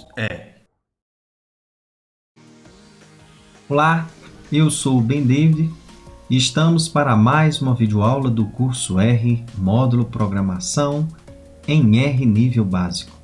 cursos R. Olá, eu sou o Ben David e estamos para mais uma videoaula do curso R, módulo Programação em R nível básico.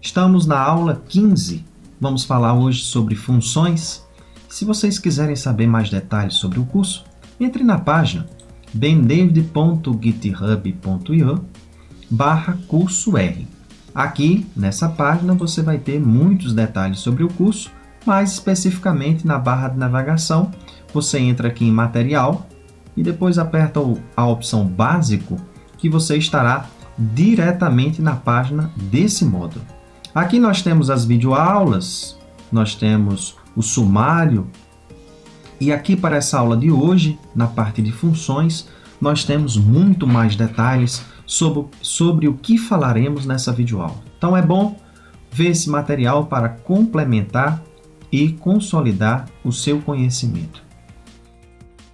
Estamos na aula 15, vamos falar hoje sobre funções. Se vocês quiserem saber mais detalhes sobre o curso, entre na página bendavid.github.io/curso R. Aqui, nessa página, você vai ter muitos detalhes sobre o curso, mais especificamente na barra de navegação, você entra aqui em material e depois aperta a opção básico, que você estará diretamente na página desse módulo. Aqui nós temos as videoaulas, nós temos o sumário, e aqui para essa aula de hoje, na parte de funções, nós temos muito mais detalhes sobre o que falaremos nessa videoaula. Então é bom ver esse material para complementar e consolidar o seu conhecimento.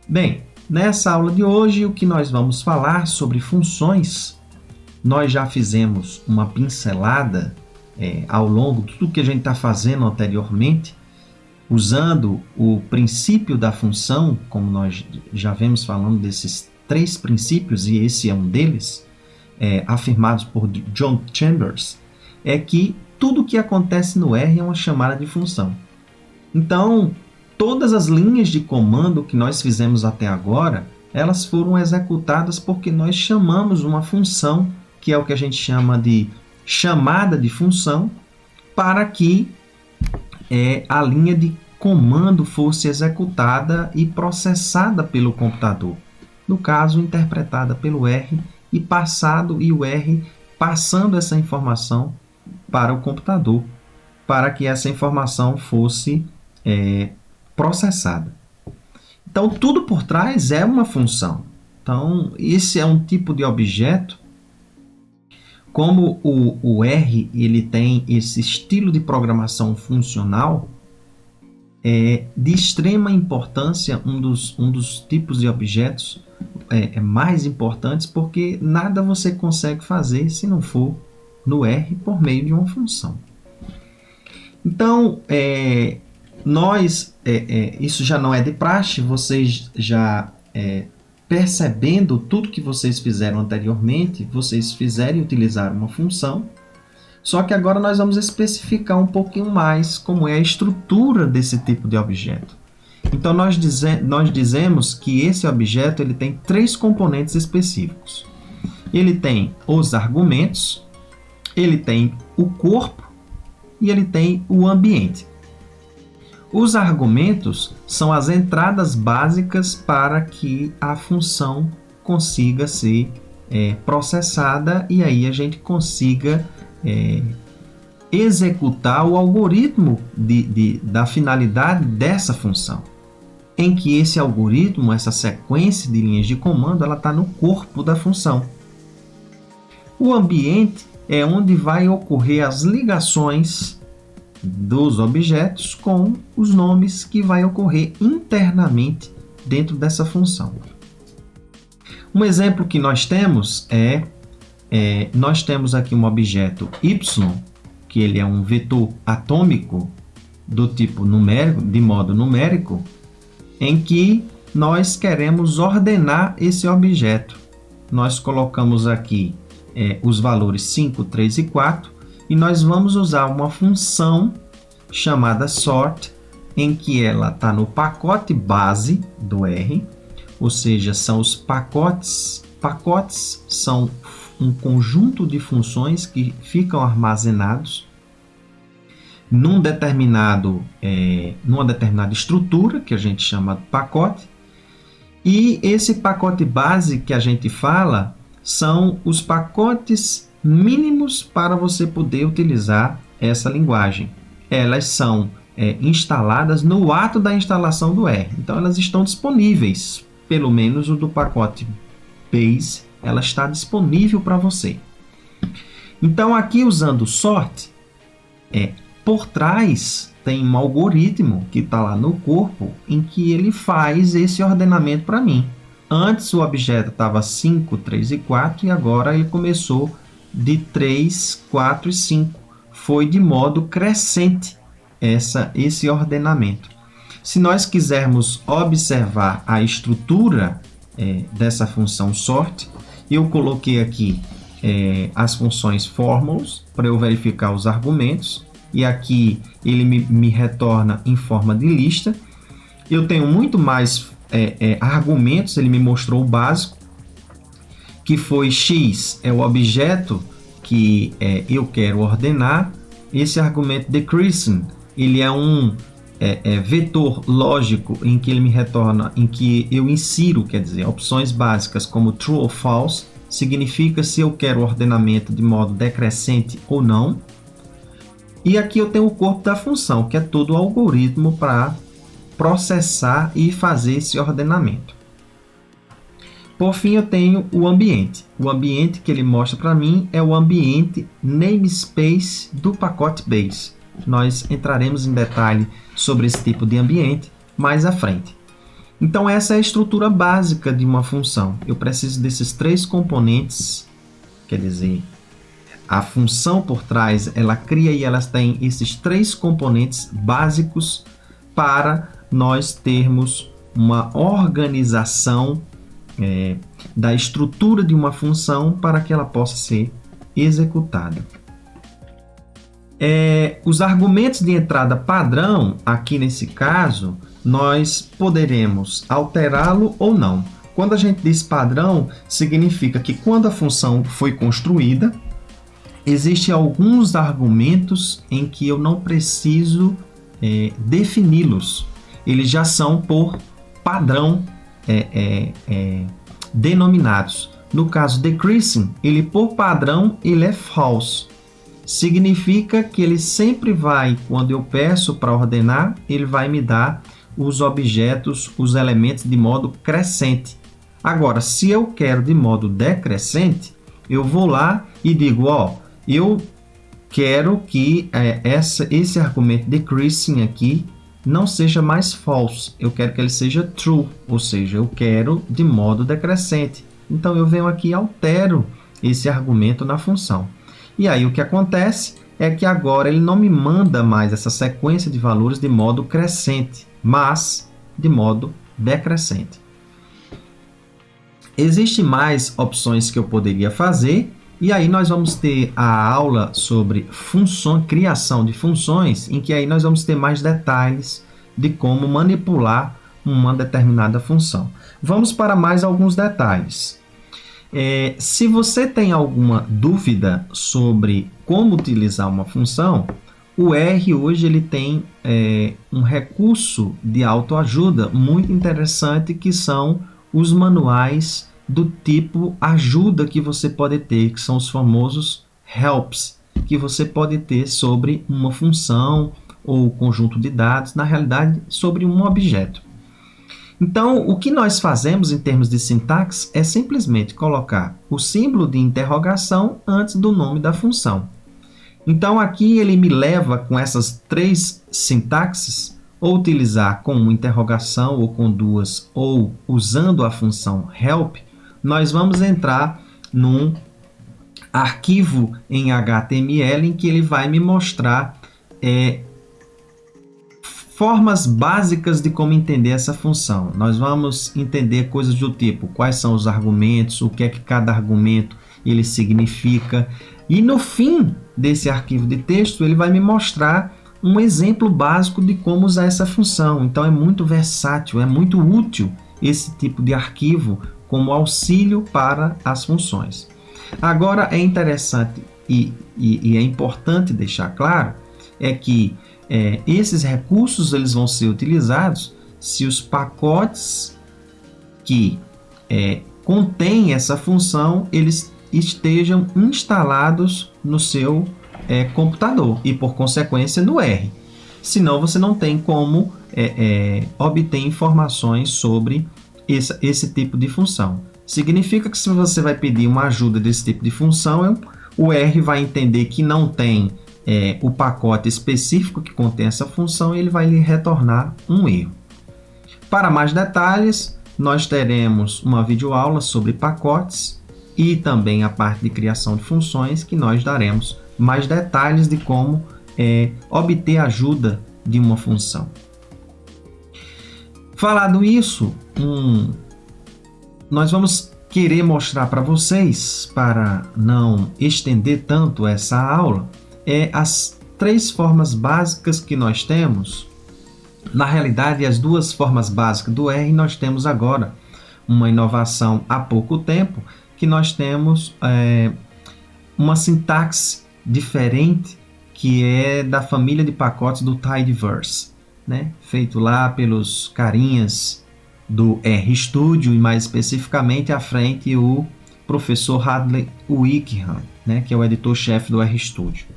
Bem, nessa aula de hoje, o que nós vamos falar sobre funções, nós já fizemos uma pincelada ao longo de tudo que a gente está fazendo anteriormente, usando o princípio da função, como nós já vemos falando desses 3 princípios, e esse é um deles, afirmados por John Chambers, é que tudo que acontece no R é uma chamada de função. Então, todas as linhas de comando que nós fizemos até agora, elas foram executadas porque nós chamamos uma função, que é o que a gente chama de chamada de função, para que a linha de comando fosse executada e processada pelo computador. No caso, interpretada pelo R e o R passando essa informação para o computador, para que essa informação fosse processada. Então, tudo por trás é uma função. Então, esse é um tipo de objeto. Como o R ele tem esse estilo de programação funcional, é de extrema importância, um dos tipos de objetos mais importantes, porque nada você consegue fazer se não for no R por meio de uma função. Então, isso já não é de praxe, vocês já percebendo tudo que vocês fizeram anteriormente, vocês fizeram e utilizaram uma função, só que agora nós vamos especificar um pouquinho mais como é a estrutura desse tipo de objeto. Então, nós dizemos que esse objeto ele tem 3 componentes específicos. Ele tem os argumentos, ele tem o corpo e ele tem o ambiente. Os argumentos são as entradas básicas para que a função consiga ser processada e aí a gente consiga executar o algoritmo da finalidade dessa função, em que esse algoritmo, essa sequência de linhas de comando, ela está no corpo da função. O ambiente é onde vai ocorrer as ligações dos objetos com os nomes que vai ocorrer internamente dentro dessa função. Um exemplo que nós temos nós temos aqui um objeto y, que ele é um vetor atômico do tipo numérico, de modo numérico, em que nós queremos ordenar esse objeto. Nós colocamos aqui os valores 5, 3 e 4, e nós vamos usar uma função chamada sort, em que ela está no pacote base do R, ou seja, são os pacotes. Pacotes são um conjunto de funções que ficam armazenados numa determinada estrutura, que a gente chama de pacote, e esse pacote base que a gente fala são os pacotes mínimos para você poder utilizar essa linguagem. Elas são instaladas no ato da instalação do R. Então, elas estão disponíveis, pelo menos o do pacote base, ela está disponível para você. Então, aqui usando sort, por trás tem um algoritmo que está lá no corpo, em que ele faz esse ordenamento para mim. Antes o objeto estava 5, 3 e 4 e agora ele começou de 3, 4 e 5, foi de modo crescente esse ordenamento. Se nós quisermos observar a estrutura dessa função sort, eu coloquei aqui as funções formulas para eu verificar os argumentos, e aqui ele me retorna em forma de lista. Eu tenho muito mais argumentos, ele me mostrou o básico, que foi x é o objeto que eu quero ordenar. Esse argumento decreasing, ele é um vetor lógico em que ele me retorna, em que eu insiro, quer dizer, opções básicas como true ou false, significa se eu quero ordenamento de modo decrescente ou não. E aqui eu tenho o corpo da função, que é todo o algoritmo para processar e fazer esse ordenamento. Por fim, eu tenho o ambiente. O ambiente que ele mostra para mim é o ambiente namespace do pacote base. Nós entraremos em detalhe sobre esse tipo de ambiente mais à frente. Então, essa é a estrutura básica de uma função. Eu preciso desses três componentes, quer dizer, a função por trás, ela cria e ela tem esses três componentes básicos para nós termos uma organização da estrutura de uma função para que ela possa ser executada. Os argumentos de entrada padrão, aqui nesse caso, nós poderemos alterá-lo ou não. Quando a gente diz padrão, significa que quando a função foi construída, existem alguns argumentos em que eu não preciso defini-los. Eles já são por padrão denominados. No caso decreasing, ele por padrão ele é false. Significa que ele sempre vai, quando eu peço para ordenar, ele vai me dar os objetos, os elementos de modo crescente. Agora, se eu quero de modo decrescente, eu vou lá e digo, eu quero que esse argumento decreasing aqui não seja mais false, eu quero que ele seja true, ou seja, eu quero de modo decrescente. Então, eu venho aqui e altero esse argumento na função. E aí, o que acontece é que agora ele não me manda mais essa sequência de valores de modo crescente, mas de modo decrescente. Existem mais opções que eu poderia fazer, e aí nós vamos ter a aula sobre criação de funções, em que aí nós vamos ter mais detalhes de como manipular uma determinada função. Vamos para mais alguns detalhes. Se você tem alguma dúvida sobre como utilizar uma função, o R hoje ele tem um recurso de autoajuda muito interessante, que são os manuais do tipo ajuda que você pode ter, que são os famosos helps, que você pode ter sobre uma função ou conjunto de dados, na realidade sobre um objeto. Então, o que nós fazemos em termos de sintaxe é simplesmente colocar o símbolo de interrogação antes do nome da função. Então, aqui ele me leva com essas três sintaxes, ou utilizar com uma interrogação, ou com duas, ou usando a função help. Nós vamos entrar num arquivo em HTML em que ele vai me mostrar formas básicas de como entender essa função. Nós vamos entender coisas do tipo quais são os argumentos, o que é que cada argumento ele significa. E no fim desse arquivo de texto ele vai me mostrar um exemplo básico de como usar essa função. Então é muito versátil, é muito útil esse tipo de arquivo como auxílio para as funções. Agora é interessante e é importante deixar claro que esses recursos eles vão ser utilizados se os pacotes que contêm essa função eles estejam instalados no seu computador e, por consequência, no R. Senão, você não tem como obter informações sobre esse tipo de função. Significa que se você vai pedir uma ajuda desse tipo de função, o R vai entender que não tem o pacote específico que contém essa função e ele vai lhe retornar um erro. Para mais detalhes, nós teremos uma videoaula sobre pacotes e também a parte de criação de funções que nós daremos mais detalhes de como obter ajuda de uma função. Falado isso, nós vamos querer mostrar para vocês, para não estender tanto essa aula, as 3 formas básicas que nós temos. Na realidade, as 2 formas básicas do R nós temos agora uma inovação há pouco tempo, que nós temos uma sintaxe diferente, que é da família de pacotes do Tidyverse, né? Feito lá pelos carinhas do RStudio e mais especificamente à frente o professor Hadley Wickham, né? Que é o editor-chefe do RStudio.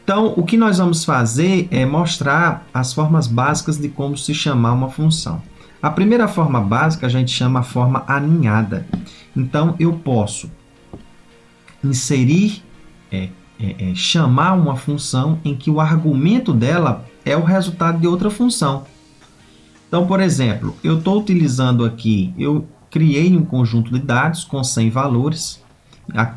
Então, o que nós vamos fazer é mostrar as formas básicas de como se chamar uma função. A primeira forma básica a gente chama a forma aninhada. Então, eu posso inserir, chamar uma função em que o argumento dela é o resultado de outra função. Então, por exemplo, eu estou utilizando aqui, eu criei um conjunto de dados com 100 valores.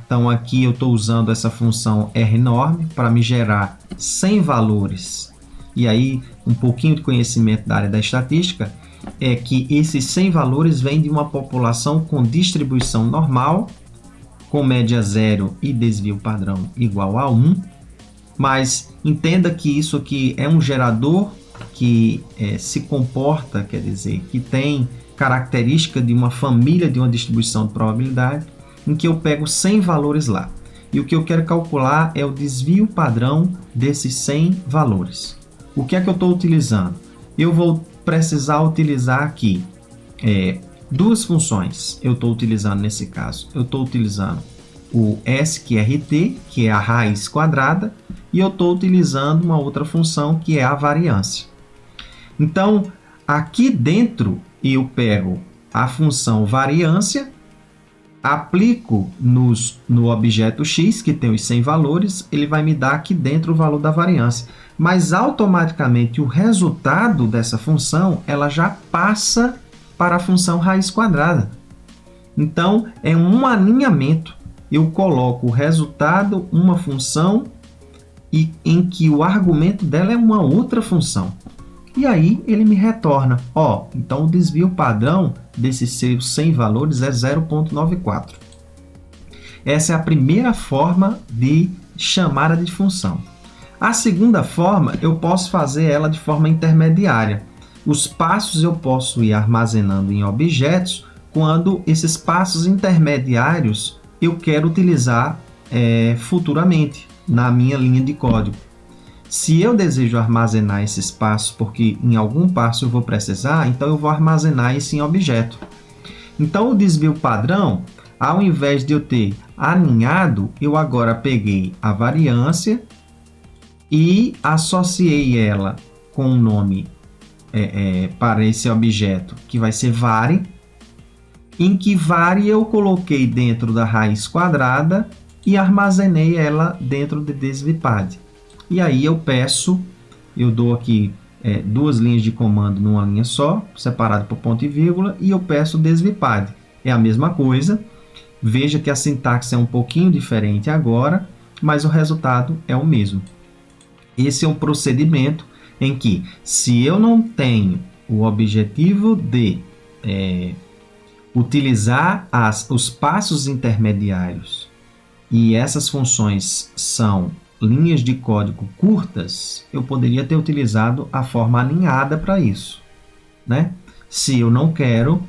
Então, aqui eu estou usando essa função rnorm para me gerar 100 valores. E aí, um pouquinho de conhecimento da área da estatística é que esses 100 valores vêm de uma população com distribuição normal, com média 0 e desvio padrão igual a 1. Mas entenda que isso aqui é um gerador que se comporta, quer dizer, que tem característica de uma família de uma distribuição de probabilidade, em que eu pego 100 valores lá. E o que eu quero calcular é o desvio padrão desses 100 valores. O que é que eu estou utilizando? Eu vou precisar utilizar aqui 2 funções. Eu estou utilizando nesse caso. Eu estou utilizando o sqrt, que é a raiz quadrada, e eu estou utilizando uma outra função que é a variância. Então, aqui dentro eu pego a função variância, aplico no objeto x, que tem os 100 valores, ele vai me dar aqui dentro o valor da variância. Mas automaticamente o resultado dessa função ela já passa para a função raiz quadrada. Então, é um alinhamento. Eu coloco o resultado, uma função, e em que o argumento dela é uma outra função. E aí ele me retorna, então o desvio padrão desses seus 100 valores é 0,94. Essa é a primeira forma de chamada de função. A segunda forma, eu posso fazer ela de forma intermediária. Os passos eu posso ir armazenando em objetos quando esses passos intermediários eu quero utilizar futuramente na minha linha de código. Se eu desejo armazenar esses passos porque em algum passo eu vou precisar, então eu vou armazenar isso em objeto. Então o desvio padrão, ao invés de eu ter aninhado, eu agora peguei a variância e associei ela com um nome para esse objeto que vai ser var, em que var eu coloquei dentro da raiz quadrada e armazenei ela dentro de desvipad. E aí eu dou aqui 2 linhas de comando numa linha só, separado por ponto e vírgula, e eu peço desvipad. É a mesma coisa, veja que a sintaxe é um pouquinho diferente agora, mas o resultado é o mesmo. Esse é um procedimento em que, se eu não tenho o objetivo de utilizar os passos intermediários e essas funções são linhas de código curtas, eu poderia ter utilizado a forma alinhada para isso, né? Se eu não quero,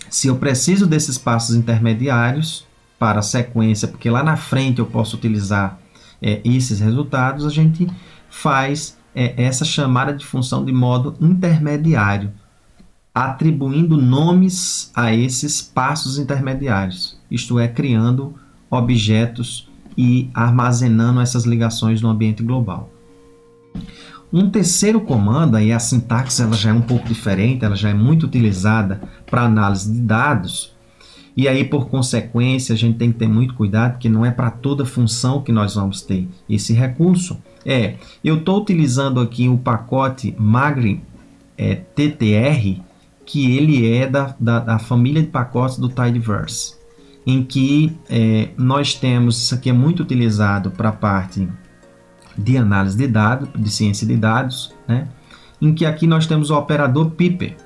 se eu preciso desses passos intermediários para a sequência, porque lá na frente eu posso utilizar esses resultados, a gente faz essa chamada de função de modo intermediário, atribuindo nomes a esses passos intermediários, isto é, criando objetos e armazenando essas ligações no ambiente global. Um terceiro comando, aí a sintaxe ela já é um pouco diferente, ela já é muito utilizada para análise de dados, e aí por consequência a gente tem que ter muito cuidado, porque não é para toda função que nós vamos ter esse recurso. Eu estou utilizando aqui o pacote Magri TTR, que ele é da família de pacotes do Tidyverse. em que nós temos, isso aqui é muito utilizado para a parte de análise de dados, de ciência de dados, né? Em que aqui nós temos o operador Piper,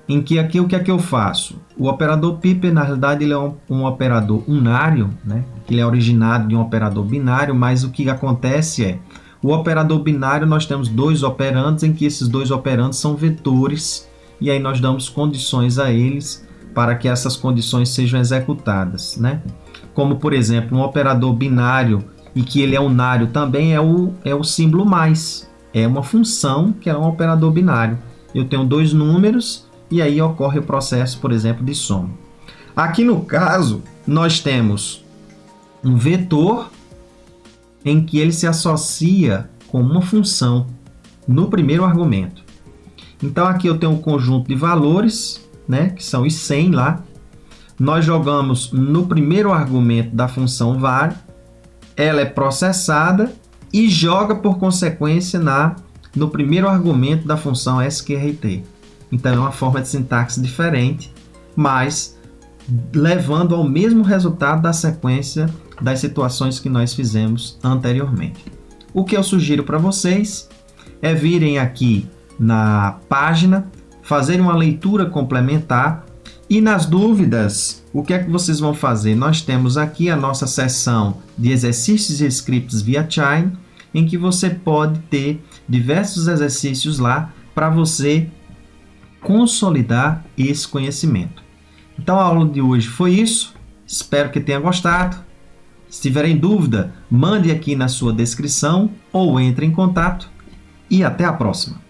em que aqui o que é que eu faço? O operador Piper, na realidade, ele é um operador unário, né? Ele é originado de um operador binário, mas o que acontece é, o operador binário nós temos dois operandos, em que esses dois operandos são vetores, e aí nós damos condições a eles para que essas condições sejam executadas, né? Como, por exemplo, um operador binário, e que ele é unário também, é o símbolo mais. É uma função que é um operador binário. Eu tenho dois números e aí ocorre o processo, por exemplo, de soma. Aqui no caso, nós temos um vetor em que ele se associa com uma função no primeiro argumento. Então aqui eu tenho um conjunto de valores, né, que são os 100 lá. Nós jogamos no primeiro argumento da função var, ela é processada e joga por consequência no primeiro argumento da função sqrt. Então é uma forma de sintaxe diferente, mas levando ao mesmo resultado da sequência das situações que nós fizemos anteriormente. O que eu sugiro para vocês é virem aqui na página, fazerem uma leitura complementar e, nas dúvidas, o que é que vocês vão fazer? Nós temos aqui a nossa seção de exercícios e scripts via Chime, em que você pode ter diversos exercícios lá para você consolidar esse conhecimento. Então a aula de hoje foi isso, espero que tenha gostado. Se tiverem dúvida, mande aqui na sua descrição ou entre em contato e até a próxima.